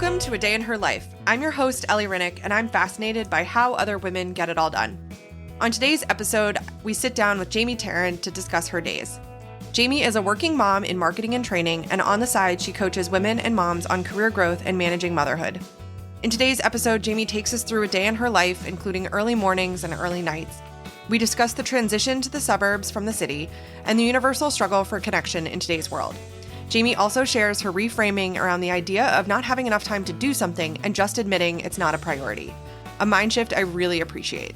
Welcome to A Day in Her Life. I'm your host, Ellie Rinnick, and I'm fascinated by how other women get it all done. On today's episode, we sit down with Jamie Terran to discuss her days. Jamie is a working mom in marketing and training, and on the side, she coaches women and moms on career growth and managing motherhood. In today's episode, Jamie takes us through a day in her life, including early mornings and early nights. We discuss the transition to the suburbs from the city and the universal struggle for connection in today's world. Jamie also shares her reframing around the idea of not having enough time to do something and just admitting it's not a priority. A mind shift I really appreciate.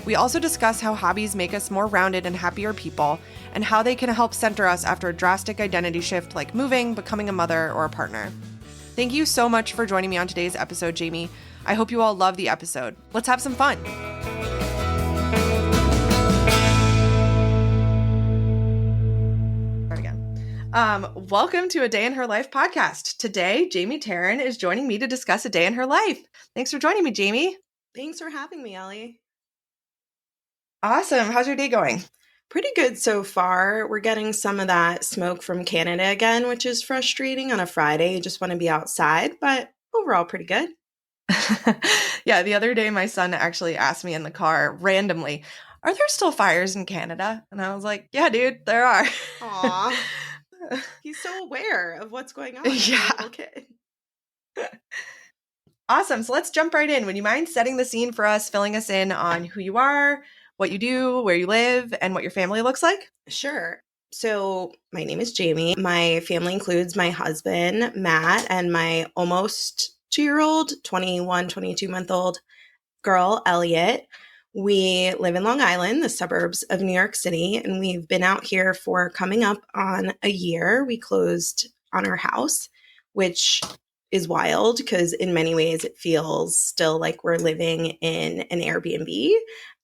We also discuss how hobbies make us more rounded and happier people, and how they can help center us after a drastic identity shift like moving, becoming a mother, or a partner. Thank you so much for joining me on today's episode, Jamie. I hope you all love the episode. Let's have some fun. Welcome to A Day in Her Life podcast. Today, Jamie Terran is joining me to discuss a day in her life. Thanks for joining me, Jamie. Thanks for having me, Ellie. Awesome. How's your day going? Pretty good so far. We're getting some of that smoke from Canada again, which is frustrating on a Friday. You just want to be outside, but overall pretty good. Yeah, the other day my son actually asked me in the car randomly, "Are there still fires in Canada?" And I was like, "Yeah, dude, there are." Aw. He's so aware of what's going on. Yeah. As a little kid. Awesome. So let's jump right in. Would you mind setting the scene for us, filling us in on who you are, what you do, where you live, and what your family looks like? Sure. So my name is Jamie. My family includes my husband, Matt, and my almost 2-year-old, 21, 22-month-old girl, Elliot. We live in Long Island, the suburbs of New York City, and we've been out here for coming up on a year. We closed on our house, which is wild because in many ways it feels still like we're living in an Airbnb.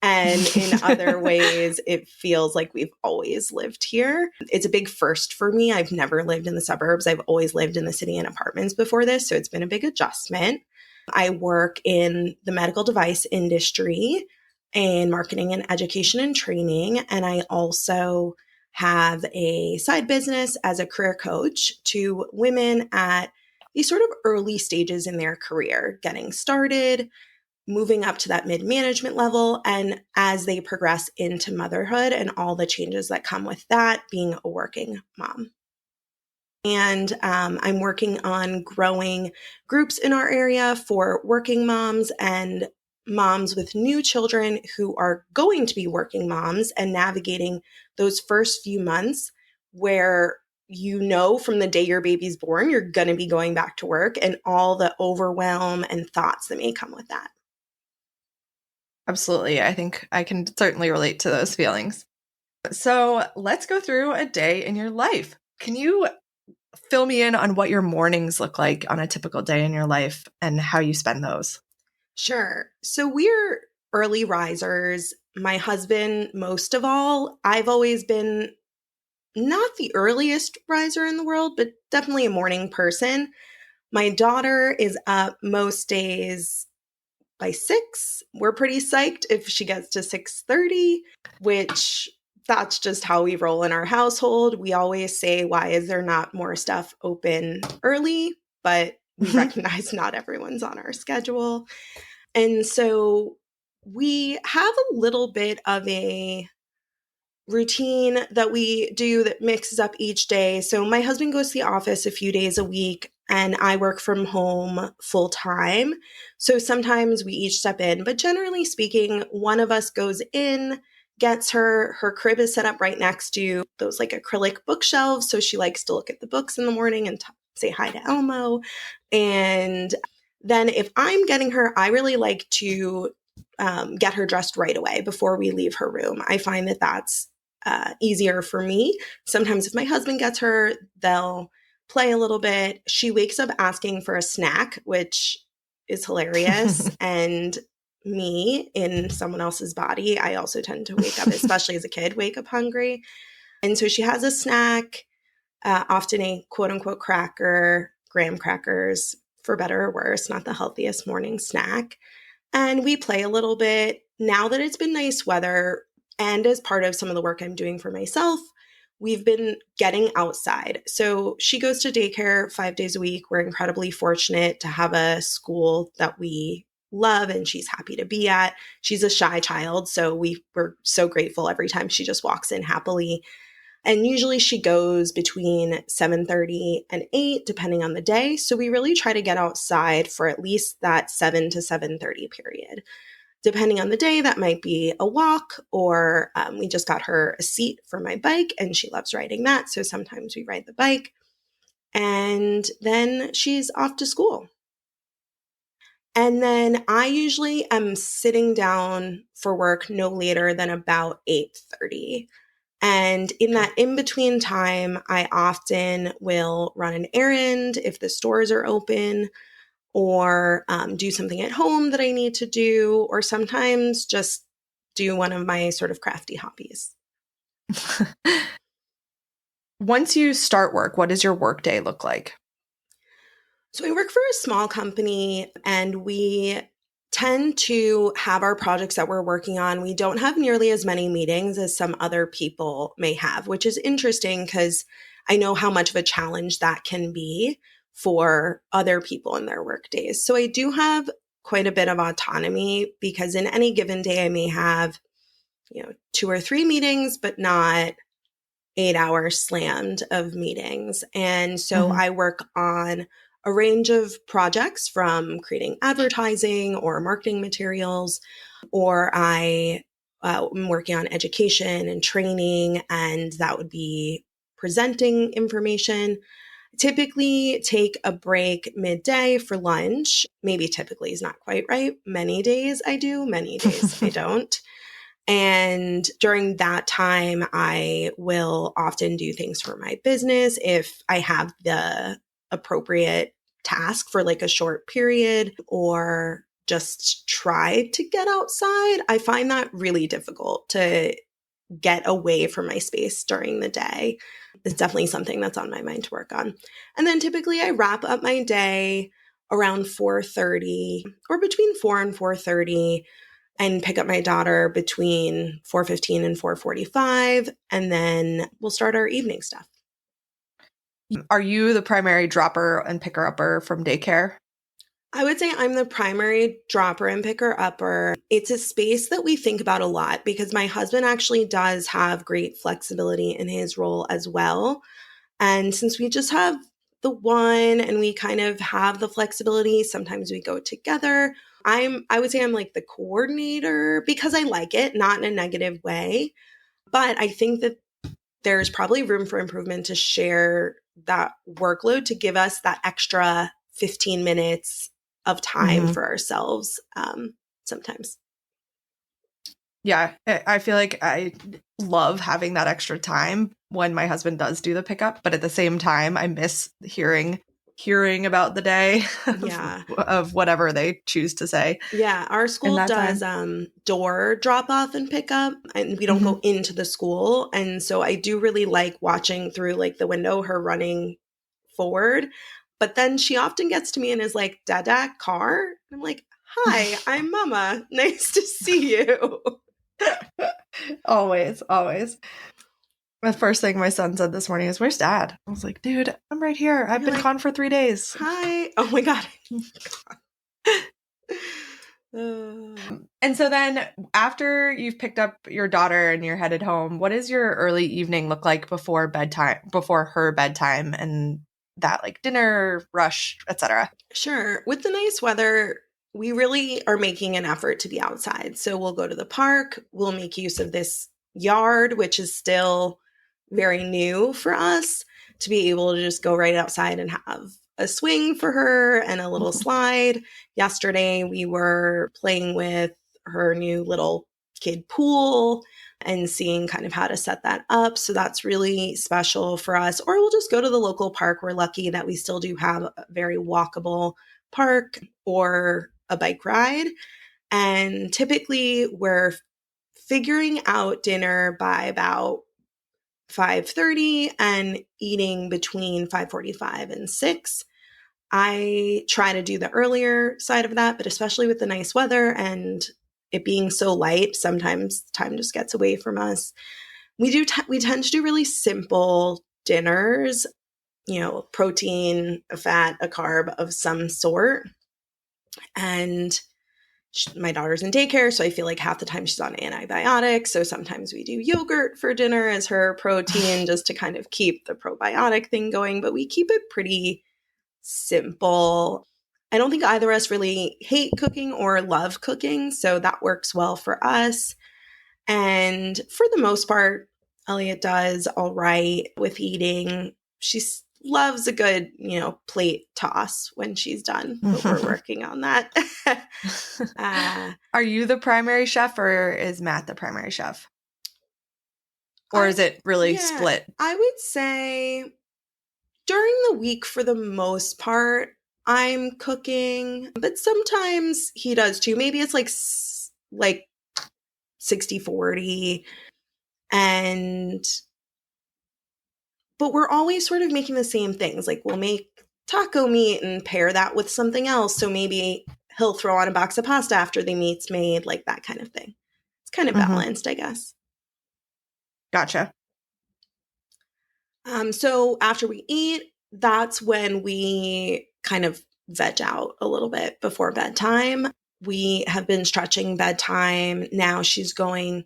And in other ways, it feels like we've always lived here. It's a big first for me. I've never lived in the suburbs. I've always lived in the city in apartments before this, so it's been a big adjustment. I work in the medical device industry in marketing and education and training. And I also have a side business as a career coach to women at these sort of early stages in their career, getting started, moving up to that mid-management level, and as they progress into motherhood and all the changes that come with that, being a working mom. And I'm working on growing groups in our area for working moms and moms with new children who are going to be working moms and navigating those first few months where you know from the day your baby's born, you're going to be going back to work and all the overwhelm and thoughts that may come with that. Absolutely. I think I can certainly relate to those feelings. So let's go through a day in your life. Can you fill me in on what your mornings look like on a typical day in your life and how you spend those? Sure. So we're early risers. My husband, most of all. I've always been not the earliest riser in the world, but definitely a morning person. My daughter is up most days by 6. We're pretty psyched if she gets to 6:30, which that's just how we roll in our household. We always say, why is there not more stuff open early? But we recognize not everyone's on our schedule. And so we have a little bit of a routine that we do that mixes up each day. So my husband goes to the office a few days a week and I work from home full time. So sometimes we each step in, but generally speaking, one of us goes in, gets her crib is set up right next to those like acrylic bookshelves. So she likes to look at the books in the morning and say hi to Elmo. And then if I'm getting her, I really like to get her dressed right away before we leave her room. I find that that's easier for me. Sometimes if my husband gets her, they'll play a little bit. She wakes up asking for a snack, which is hilarious. And me in someone else's body, I also tend to wake up, especially as a kid, wake up hungry. And so she has a snack, often a quote unquote cracker, graham crackers, for better or worse, not the healthiest morning snack. And we play a little bit. Now that it's been nice weather, and as part of some of the work I'm doing for myself, we've been getting outside. So she goes to daycare 5 days a week. We're incredibly fortunate to have a school that we love and she's happy to be at. She's a shy child, so we're so grateful every time she just walks in happily. And usually she goes between 7:30 and 8, depending on the day. So we really try to get outside for at least that 7 to 7:30 period. Depending on the day, that might be a walk, or we just got her a seat for my bike and she loves riding that. So sometimes we ride the bike. And then she's off to school. And then I usually am sitting down for work no later than about 8:30. And in that in-between time, I often will run an errand if the stores are open, or do something at home that I need to do, or sometimes just do one of my sort of crafty hobbies. Once you start work, what does your work day look like? So I work for a small company and we tend to have our projects that we're working on. We don't have nearly as many meetings as some other people may have, which is interesting because I know how much of a challenge that can be for other people in their work days. So I do have quite a bit of autonomy because in any given day I may have, 2 or 3 meetings, but not 8 hours slammed of meetings. And so I work on a range of projects from creating advertising or marketing materials, or I am working on education and training, and that would be presenting information. Typically take a break midday for lunch. Maybe typically is not quite right. Many days I do, many days I don't. And during that time, I will often do things for my business if I have the appropriate task for like a short period, or just try to get outside. I find that really difficult to get away from my space during the day. It's definitely something that's on my mind to work on. And then typically I wrap up my day around 4:30, or between 4 and 4:30, and pick up my daughter between 4:15 and 4:45, and then we'll start our evening stuff. Are you the primary dropper and picker-upper from daycare? I would say I'm the primary dropper and picker upper. It's a space that we think about a lot because my husband actually does have great flexibility in his role as well. And since we just have the one and we kind of have the flexibility, sometimes we go together. I would say I'm like the coordinator because I like it, not in a negative way. But I think that there's probably room for improvement to share that workload to give us that extra 15 minutes of time for ourselves sometimes. Yeah, I feel like I love having that extra time when my husband does do the pickup, but at the same time, I miss hearing about the day of whatever they choose to say. Yeah, our school does door drop off and pick up, and we don't go into the school. And so I do really like watching through like the window, her running forward. But then she often gets to me and is like, Dada, car? And I'm like, hi, I'm Mama. Nice to see you. Always. The first thing my son said this morning is, where's Dad? I was like, dude, I'm right here. I've been gone for 3 days. Hi. Oh my God. And so then after you've picked up your daughter and you're headed home, what does your early evening look like before her bedtime and that like dinner rush, etc.? Sure. With the nice weather, we really are making an effort to be outside. So we'll go to the park. We'll make use of this yard, which is still very new for us, to be able to just go right outside and have a swing for her and a little slide. Yesterday, we were playing with her new little kid pool and seeing kind of how to set that up. So that's really special for us. Or we'll just go to the local park. We're lucky that we still do have a very walkable park or a bike ride. And typically we're figuring out dinner by about 5:30 and eating between 5:45 and 6. I try to do the earlier side of that, but especially with the nice weather and it being so light, sometimes time just gets away from us. we tend to do really simple dinners, protein, a fat, a carb of some sort. And my daughter's in daycare, so I feel like half the time she's on antibiotics. So sometimes we do yogurt for dinner as her protein just to kind of keep the probiotic thing going. But we keep it pretty simple. I don't think either of us really hate cooking or love cooking, so that works well for us. And for the most part, Elliot does all right with eating. She loves a good, plate toss when she's done, but we're working on that. Are you the primary chef or is Matt the primary chef? Or is it really split? I would say during the week, for the most part, I'm cooking, but sometimes he does too. Maybe it's like 60-40. But we're always sort of making the same things. Like we'll make taco meat and pair that with something else. So maybe he'll throw on a box of pasta after the meat's made, like that kind of thing. It's kind of balanced, I guess. Gotcha. So after we eat, that's when we kind of veg out a little bit before bedtime. We have been stretching bedtime. Now she's going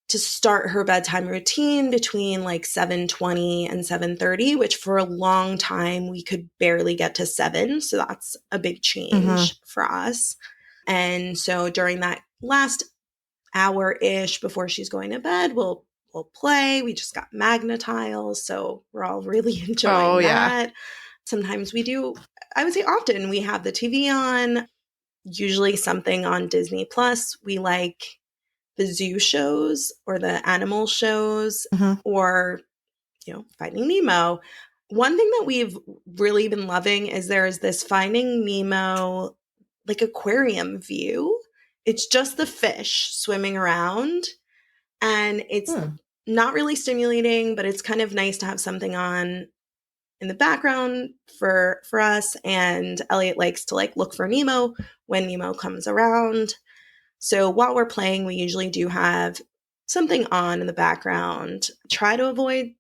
to start her bedtime routine between like 7:20 and 7:30, which for a long time we could barely get to 7. So that's a big change for us. And so during that last hour-ish before she's going to bed, we'll play. We just got Magna tiles, so we're all really enjoying that. Yeah. Sometimes we do, I would say often, we have the TV on, usually something on Disney Plus. We like the zoo shows or the animal shows or, Finding Nemo. One thing that we've really been loving is there's this Finding Nemo like aquarium view. It's just the fish swimming around and it's not really stimulating, but it's kind of nice to have something on in the background for us. And Elliot likes to look for Nemo when Nemo comes around. So while we're playing, we usually do have something on in the background. Try to avoid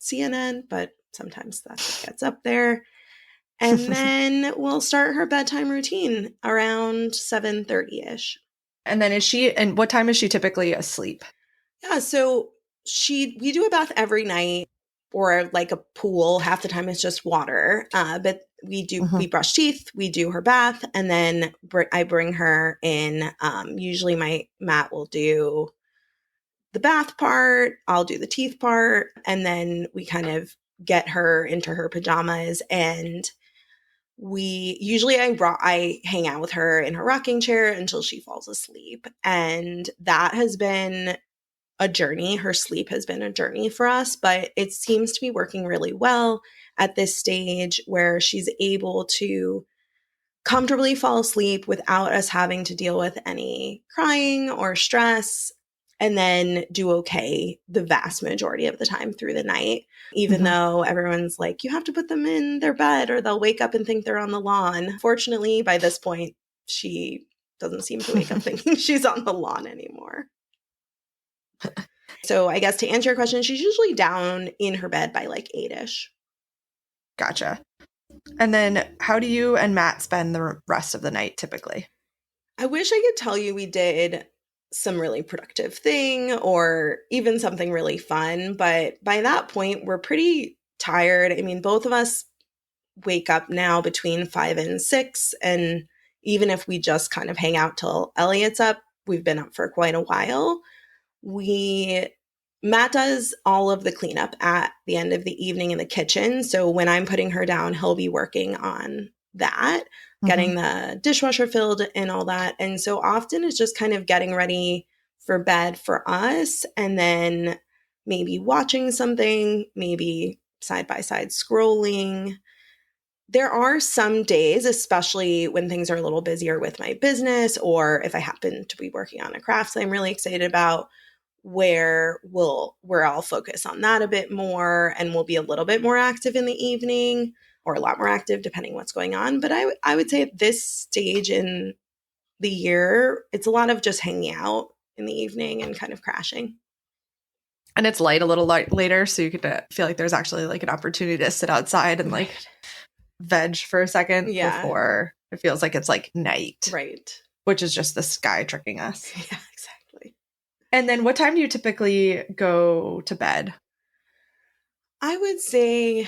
CNN, but sometimes that's what gets up there. And then we'll start her bedtime routine around 7:30-ish. And then and what time is she typically asleep? Yeah, so we do a bath every night or like a pool. Half the time it's just water. But we brush teeth, we do her bath, and then I bring her in. Usually Matt will do the bath part, I'll do the teeth part, and then we kind of get her into her pajamas. And I hang out with her in her rocking chair until she falls asleep. And that has been a journey. Her sleep has been a journey for us, but it seems to be working really well at this stage where she's able to comfortably fall asleep without us having to deal with any crying or stress, and then do okay the vast majority of the time through the night, even though everyone's like, you have to put them in their bed or they'll wake up and think they're on the lawn. Fortunately, by this point, she doesn't seem to wake up thinking she's on the lawn anymore. So I guess to answer your question, she's usually down in her bed by 8-ish. Gotcha. And then how do you and Matt spend the rest of the night typically? I wish I could tell you we did some really productive thing or even something really fun, but by that point, we're pretty tired. I mean, both of us wake up now between 5 and 6, and even if we just kind of hang out till Elliot's up, we've been up for quite a while. Matt does all of the cleanup at the end of the evening in the kitchen. So when I'm putting her down, he'll be working on that, getting the dishwasher filled and all that. And so often it's just kind of getting ready for bed for us and then maybe watching something, maybe side by side scrolling. There are some days, especially when things are a little busier with my business or if I happen to be working on a craft that I'm really excited about, where I'll focus on that a bit more and we'll be a little bit more active in the evening or a lot more active depending what's going on. But I would say at this stage in the year, it's a lot of just hanging out in the evening and kind of crashing. And it's light a little light later, so you could feel like there's actually like an opportunity to sit outside and like veg for a second before it feels like it's like night. Right. Which is just the sky tricking us. Yeah, exactly. And then what time do you typically go to bed? I would say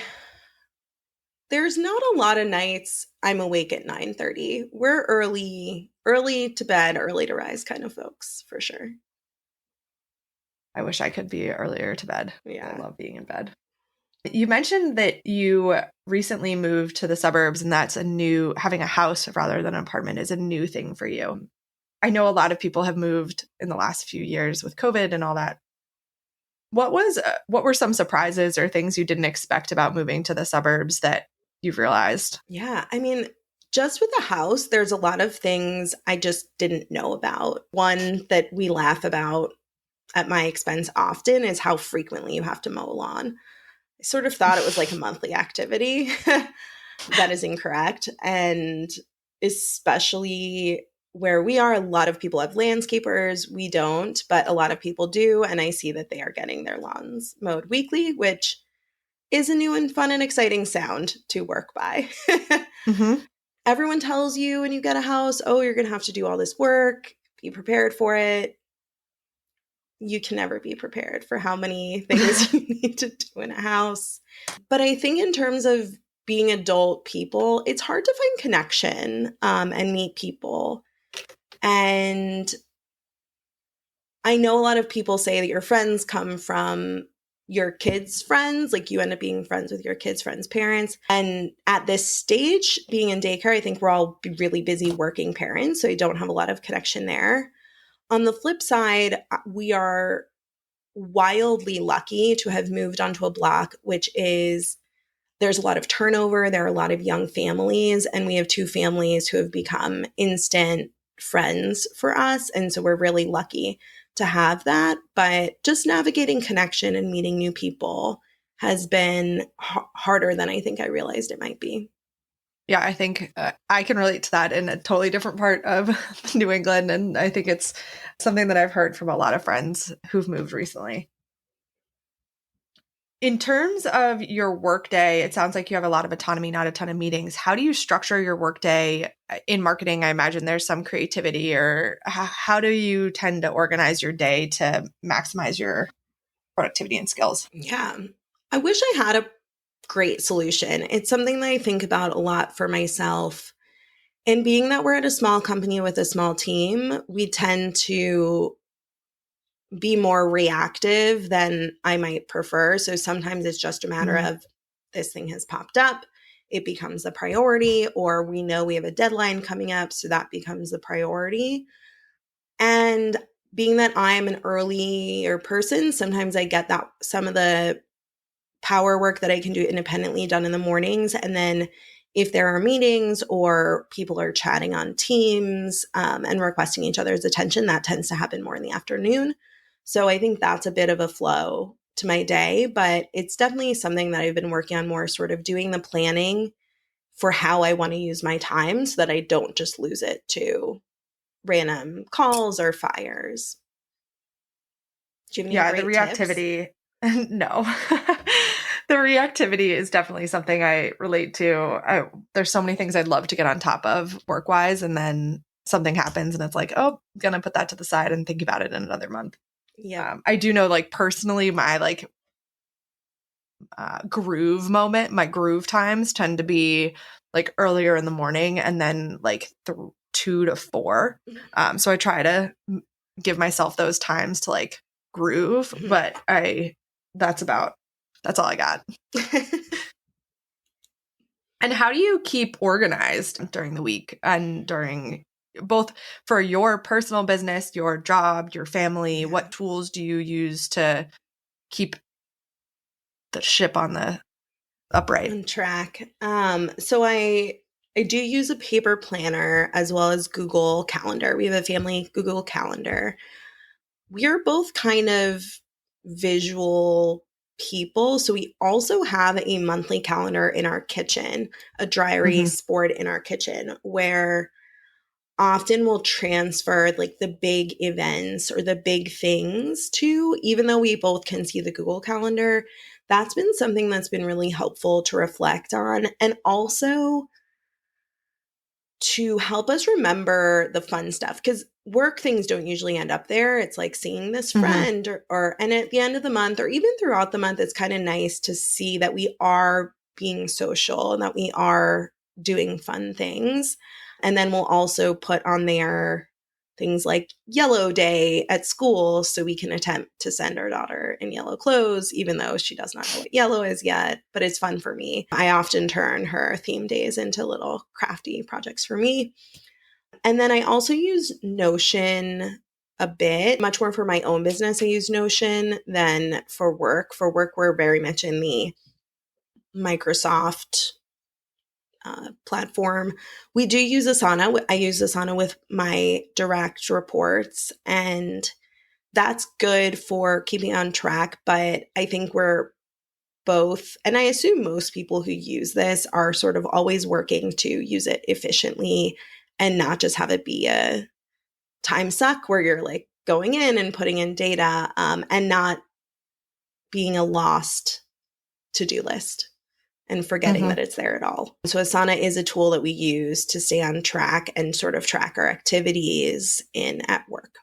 there's not a lot of nights I'm awake at 9:30. We're early to bed, early to rise kind of folks, for sure. I wish I could be earlier to bed. Yeah. I love being in bed. You mentioned that you recently moved to the suburbs, and that's having a house rather than an apartment is a new thing for you. I know a lot of people have moved in the last few years with COVID and all that. What were some surprises or things you didn't expect about moving to the suburbs that you've realized? Yeah, I mean, just with the house, there's a lot of things I just didn't know about. One that we laugh about at my expense often is how frequently you have to mow a lawn. I sort of thought it was like a monthly activity. That is incorrect. And especially where we are, a lot of people have landscapers. We don't, but a lot of people do. And I see that they are getting their lawns mowed weekly, which is a new and fun and exciting sound to work by. Mm-hmm. Everyone tells you when you get a house, oh, you're going to have to do all this work, be prepared for it. You can never be prepared for how many things you need to do in a house. But I think in terms of being adult people, it's hard to find connection and meet people. And I know a lot of people say that your friends come from your kids' friends, like you end up being friends with your kids' friends' parents. And at this stage, being in daycare, I think we're all really busy working parents, so I don't have a lot of connection there. On the flip side, we are wildly lucky to have moved onto a block, which is there's a lot of turnover. There are a lot of young families, and we have two families who have become instant friends for us. And so we're really lucky to have that. But just navigating connection and meeting new people has been harder than I think I realized it might be. Yeah, I think I can relate to that in a totally different part of New England. And I think it's something that I've heard from a lot of friends who've moved recently. In terms of your workday, it sounds like you have a lot of autonomy, not a ton of meetings. How do you structure your workday in marketing? I imagine there's some creativity, or how do you tend to organize your day to maximize your productivity and skills? Yeah. I wish I had a great solution. It's something that I think about a lot for myself. And being that we're at a small company with a small team, we tend to be more reactive than I might prefer. So sometimes it's just a matter of this thing has popped up, it becomes a priority, or we know we have a deadline coming up, so that becomes the priority. And being that I'm an earlier person, sometimes I get that some of the power work that I can do independently done in the mornings. And then if there are meetings or people are chatting on Teams and requesting each other's attention, that tends to happen more in the afternoon. So I think that's a bit of a flow to my day, but it's definitely something that I've been working on more, sort of doing the planning for how I want to use my time so that I don't just lose it to random calls or fires. Do you have any The great reactivity. No. The reactivity is definitely something I relate to. There's so many things I'd love to get on top of work-wise, and then something happens and it's like, oh, I'm going to put that to the side and think about it in another month. Yeah. I do know, like, personally, my like groove moment, my groove times tend to be like earlier in the morning and then like 2 to 4. So I try to give myself those times to like groove, but that's all I got. And how do you keep organized during the week and during both for your personal business, your job, your family? Yeah. What tools do you use to keep the ship on the upright? On track. So I do use a paper planner as well as Google Calendar. We have a family Google Calendar. We're both kind of visual people, so we also have a monthly calendar in our kitchen, a dry erase board in our kitchen where often will transfer like the big events or the big things to, even though we both can see the Google Calendar. That's been something that's been really helpful to reflect on, and also to help us remember the fun stuff, because work things don't usually end up there. It's like seeing this friend or and at the end of the month or even throughout the month, it's kind of nice to see that we are being social and that we are doing fun things. And then we'll also put on there things like yellow day at school, so we can attempt to send our daughter in yellow clothes, even though she does not know what yellow is yet, but it's fun for me. I often turn her theme days into little crafty projects for me. And then I also use Notion a bit, much more for my own business. I use Notion than for work. For work, we're very much in the Microsoft platform. We do use Asana. I use Asana with my direct reports, and that's good for keeping on track. But I think we're both, and I assume most people who use this are sort of always working to use it efficiently and not just have it be a time suck where you're like going in and putting in data, and not being a lost to-do list and forgetting that it's there at all. So Asana is a tool that we use to stay on track and sort of track our activities in at work.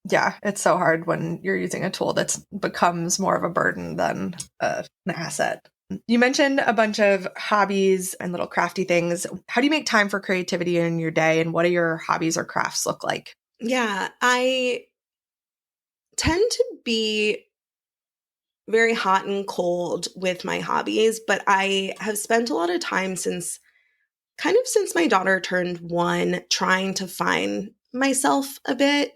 Yeah, it's so hard when you're using a tool that becomes more of a burden than an asset. You mentioned a bunch of hobbies and little crafty things. How do you make time for creativity in your day, and what do your hobbies or crafts look like? Yeah, I tend to be very hot and cold with my hobbies, but I have spent a lot of time since my daughter turned 1 trying to find myself a bit,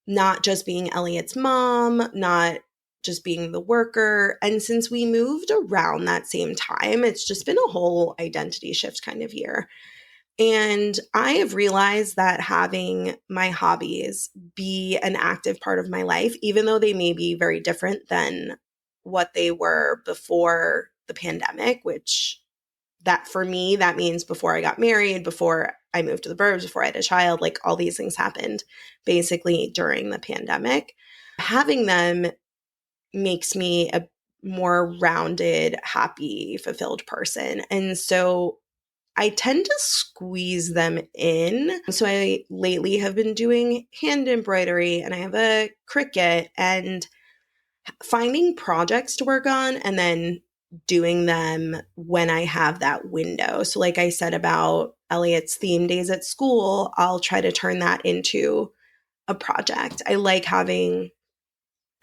not just being Elliot's mom, not just being the worker. And since we moved around that same time, it's just been a whole identity shift kind of year. And I have realized that having my hobbies be an active part of my life, even though they may be very different than what they were before the pandemic, which that for me, that means before I got married, before I moved to the burbs, before I had a child, like all these things happened basically during the pandemic. Having them makes me a more rounded, happy, fulfilled person. And so I tend to squeeze them in. So I lately have been doing hand embroidery, and I have a Cricut, and finding projects to work on and then doing them when I have that window. So like I said about Elliot's theme days at school, I'll try to turn that into a project. I like having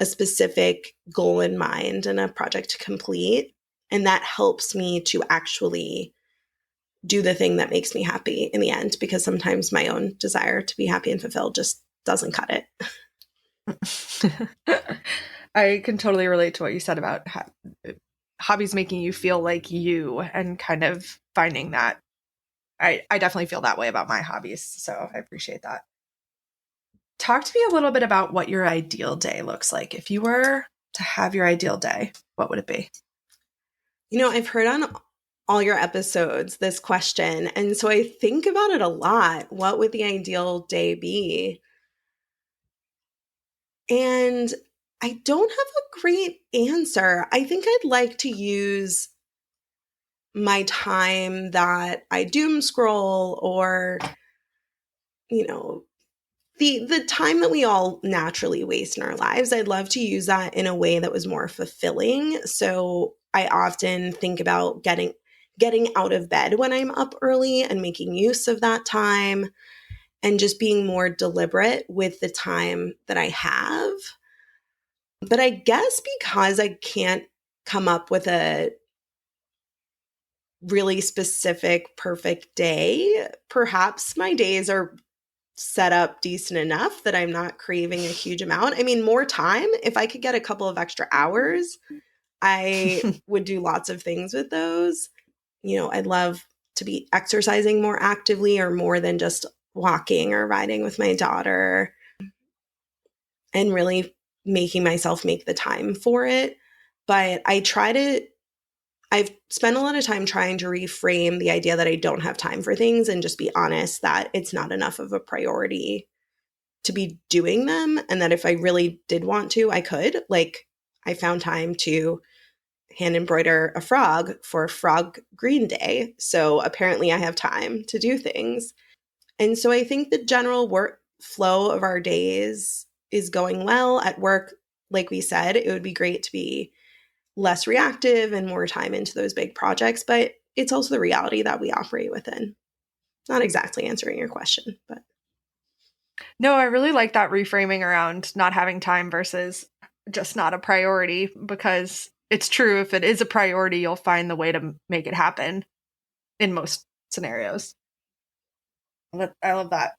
a specific goal in mind and a project to complete. And that helps me to actually do the thing that makes me happy in the end, because sometimes my own desire to be happy and fulfilled just doesn't cut it. I can totally relate to what you said about hobbies making you feel like you, and kind of finding that. I definitely feel that way about my hobbies, so I appreciate that. Talk to me a little bit about what your ideal day looks like. If you were to have your ideal day, what would it be? You know, I've heard on all your episodes this question, and so I think about it a lot. What would the ideal day be? And I don't have a great answer. I think I'd like to use my time that I doom scroll, or, you know, the time that we all naturally waste in our lives. I'd love to use that in a way that was more fulfilling. So I often think about getting out of bed when I'm up early and making use of that time, and just being more deliberate with the time that I have. But I guess because I can't come up with a really specific, perfect day, perhaps my days are set up decent enough that I'm not craving a huge amount. I mean, more time, if I could get a couple of extra hours, I would do lots of things with those. You know, I'd love to be exercising more actively, or more than just walking or riding with my daughter, and really making myself make the time for it. But I try to I've spent a lot of time trying to reframe the idea that I don't have time for things and just be honest that it's not enough of a priority to be doing them. And that if I really did want to, I could. Like, I found time to hand embroider a frog for Frog Green Day. So apparently I have time to do things. And so I think the general work flow of our days is going well at work. Like we said, it would be great to be less reactive and more time into those big projects, but it's also the reality that we operate within. Not exactly answering your question, but. No, I really like that reframing around not having time versus just not a priority, because it's true. If it is a priority, you'll find the way to make it happen in most scenarios. I love that.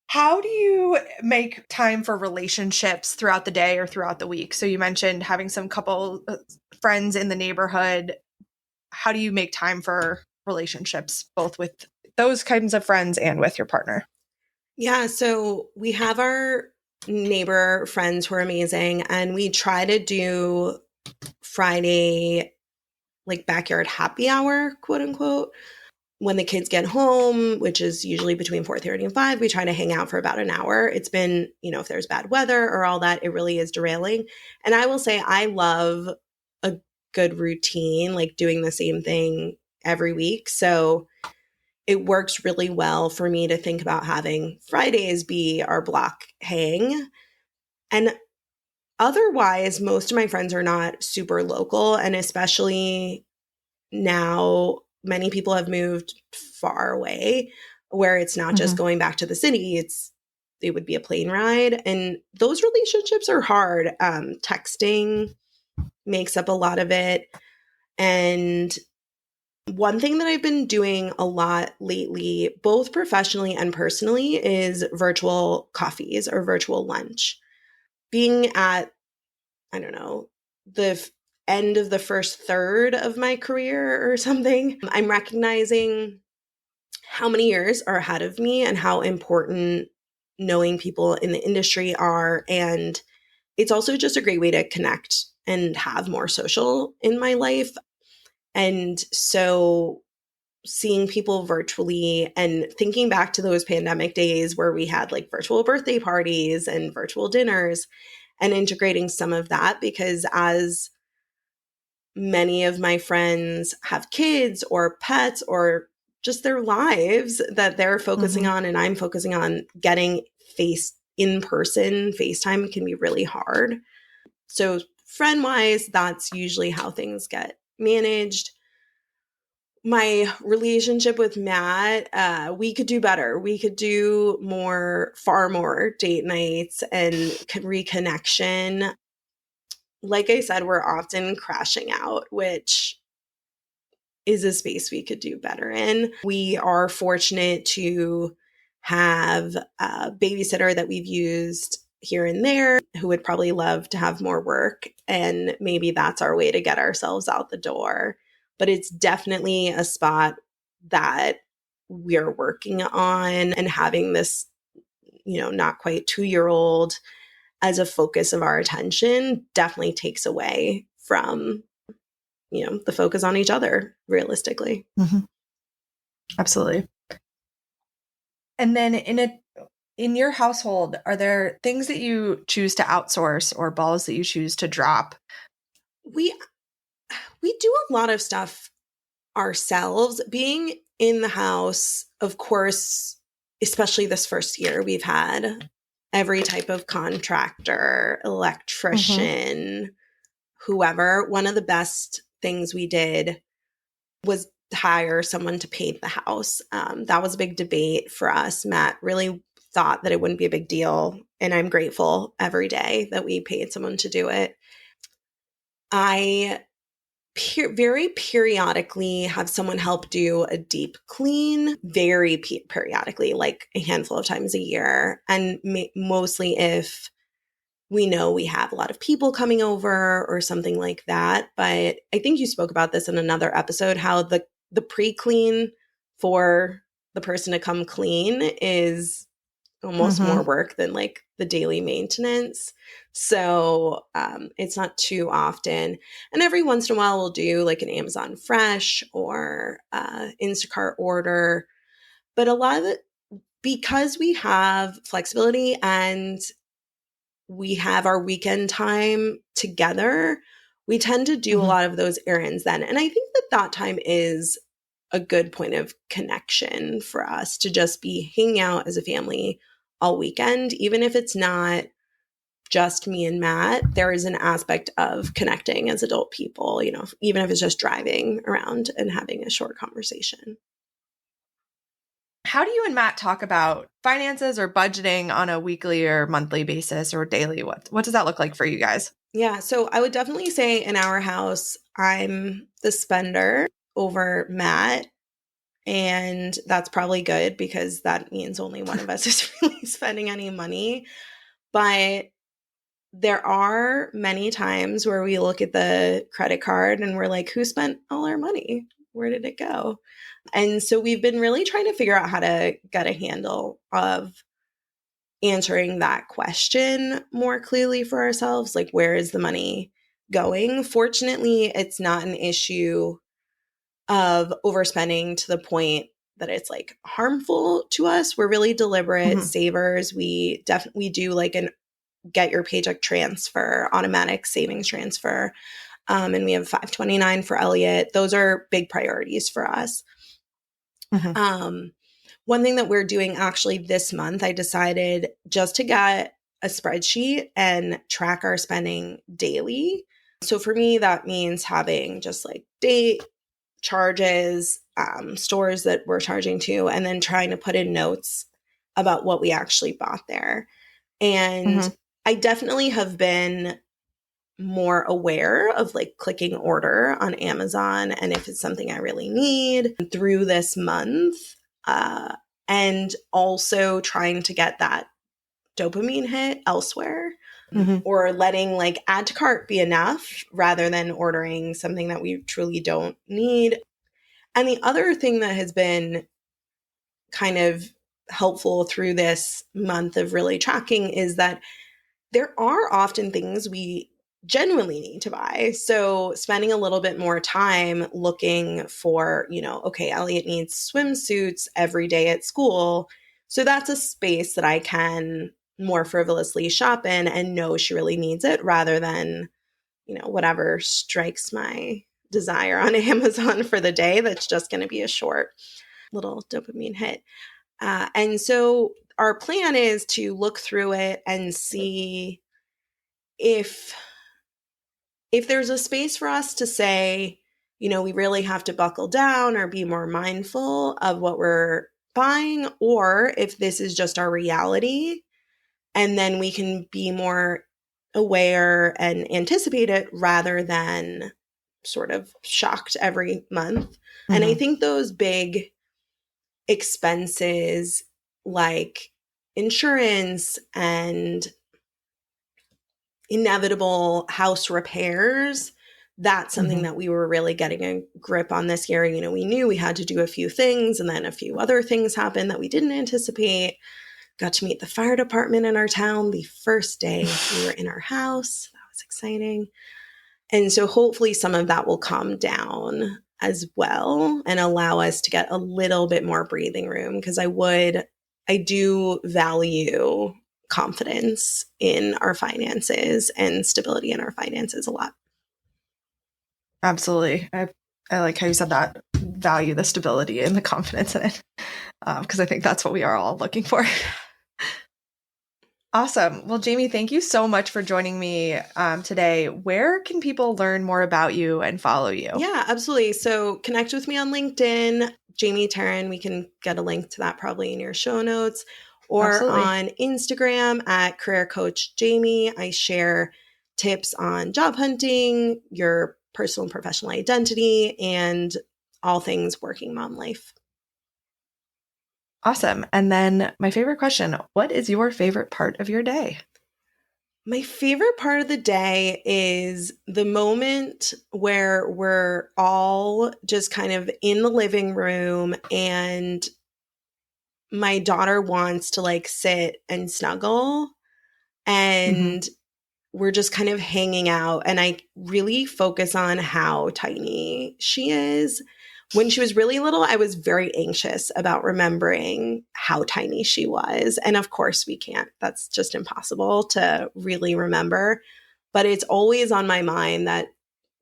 How do you make time for relationships throughout the day or throughout the week? So you mentioned having some couple friends in the neighborhood. How do you make time for relationships, both with those kinds of friends and with your partner? Yeah, so we have our neighbor friends who are amazing, and we try to do Friday, like backyard happy hour, quote unquote. When the kids get home, which is usually between 4:30 and 5, we try to hang out for about an hour. It's been, if there's bad weather or all that, it really is derailing. And I will say I love a good routine, like doing the same thing every week. So it works really well for me to think about having Fridays be our block hang. And otherwise, most of my friends are not super local. And especially now, many people have moved far away where it's not just going back to the city. It would be a plane ride. And those relationships are hard. Texting makes up a lot of it. And one thing that I've been doing a lot lately, both professionally and personally, is virtual coffees or virtual lunch. Being at, I don't know, the end of the first third of my career or something, I'm recognizing how many years are ahead of me and how important knowing people in the industry are. And it's also just a great way to connect and have more social in my life. And so seeing people virtually and thinking back to those pandemic days where we had like virtual birthday parties and virtual dinners and integrating some of that, because as many of my friends have kids or pets or just their lives that they're focusing on and I'm focusing on, getting face in person, FaceTime can be really hard. So friend wise, that's usually how things get managed. My relationship with Matt, we could do better. We could do far more date nights and reconnection. Like I said, we're often crashing out, which is a space we could do better in. We are fortunate to have a babysitter that we've used here and there who would probably love to have more work. And maybe that's our way to get ourselves out the door. But it's definitely a spot that we're working on, and having this, not quite 2-year-old as a focus of our attention definitely takes away from, the focus on each other realistically. Absolutely. And then in your household, are there things that you choose to outsource or balls that you choose to drop? We do a lot of stuff ourselves. Being in the house, of course, especially this first year, we've had every type of contractor, electrician, whoever. One of the best things we did was hire someone to paint the house. That was a big debate for us. Matt really thought that it wouldn't be a big deal, and I'm grateful every day that we paid someone to do it. I very periodically have someone help do a deep clean, very periodically, like a handful of times a year, and mostly if we know we have a lot of people coming over or something like that. But I think you spoke about this in another episode, how the pre-clean for the person to come clean is almost more work than like the daily maintenance. So it's not too often. And every once in a while, we'll do like an Amazon Fresh or Instacart order. But a lot of it, because we have flexibility and we have our weekend time together, we tend to do a lot of those errands then. And I think that that time is a good point of connection for us to just be hanging out as a family all weekend, even if it's not just me and Matt. There is an aspect of connecting as adult people, you know, even if it's just driving around and having a short conversation. How do you and Matt talk about finances or budgeting on a weekly or monthly basis or daily? What does that look like for you guys? Yeah, so I would definitely say in our house, I'm the spender over Matt. And that's probably good because that means only one of us is really spending any money. But there are many times where we look at the credit card and we're like, who spent all our money? Where did it go? And so we've been really trying to figure out how to get a handle of answering that question more clearly for ourselves. Like, where is the money going? Fortunately, it's not an issue of overspending to the point that it's like harmful to us. We're really deliberate savers. We definitely do like an get your paycheck transfer, automatic savings transfer. And we have 529 for Elliot. Those are big priorities for us. One thing that we're doing actually this month, I decided just to get a spreadsheet and track our spending daily. So for me, that means having just like date, charges, stores that we're charging to, and then trying to put in notes about what we actually bought there. And I definitely have been more aware of like clicking order on Amazon and if it's something I really need through this month. And also trying to get that dopamine hit elsewhere. Or letting like add to cart be enough rather than ordering something that we truly don't need. And the other thing that has been kind of helpful through this month of really tracking is that there are often things we genuinely need to buy. So spending a little bit more time looking for, you know, okay, Elliot needs swimsuits every day at school. So that's a space that I can more frivolously shop in and know she really needs it rather than, you know, whatever strikes my desire on Amazon for the day. That's just going to be a short little dopamine hit. And so our plan is to look through it and see if there's a space for us to say, you know, we really have to buckle down or be more mindful of what we're buying, or if this is just our reality. And then we can be more aware and anticipate it rather than sort of shocked every month. And I think those big expenses like insurance and inevitable house repairs, that's something that we were really getting a grip on this year. You know, we knew we had to do a few things and then a few other things happened that we didn't anticipate. Got to meet the fire department in our town the first day we were in our house. That was exciting. And so hopefully some of that will calm down as well and allow us to get a little bit more breathing room, because I do value confidence in our finances and stability in our finances a lot. Absolutely. I like how you said that. Value the stability and the confidence in it, because I think that's what we are all looking for. Awesome. Well, Jamie, thank you so much for joining me today. Where can people learn more about you and follow you? Yeah, absolutely. So connect with me on LinkedIn, Jamie Terran. We can get a link to that probably in your show notes, or on Instagram at Career Coach Jamie. I share tips on job hunting, your personal and professional identity, and all things working mom life. Awesome. And then my favorite question, what is your favorite part of your day? My favorite part of the day is the moment where we're all just kind of in the living room and my daughter wants to like sit and snuggle, and we're just kind of hanging out, and I really focus on how tiny she is. When she was really little, I was very anxious about remembering how tiny she was. And of course we can't. That's just impossible to really remember. But it's always on my mind that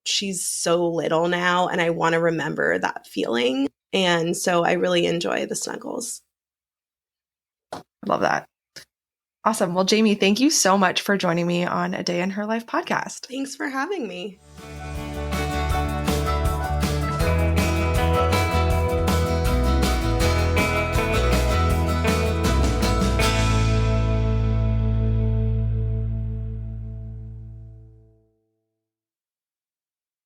she's so little now, and I want to remember that feeling. And so I really enjoy the snuggles. Love that. Awesome. Well, Jamie, thank you so much for joining me on A Day in Her Life podcast. Thanks for having me.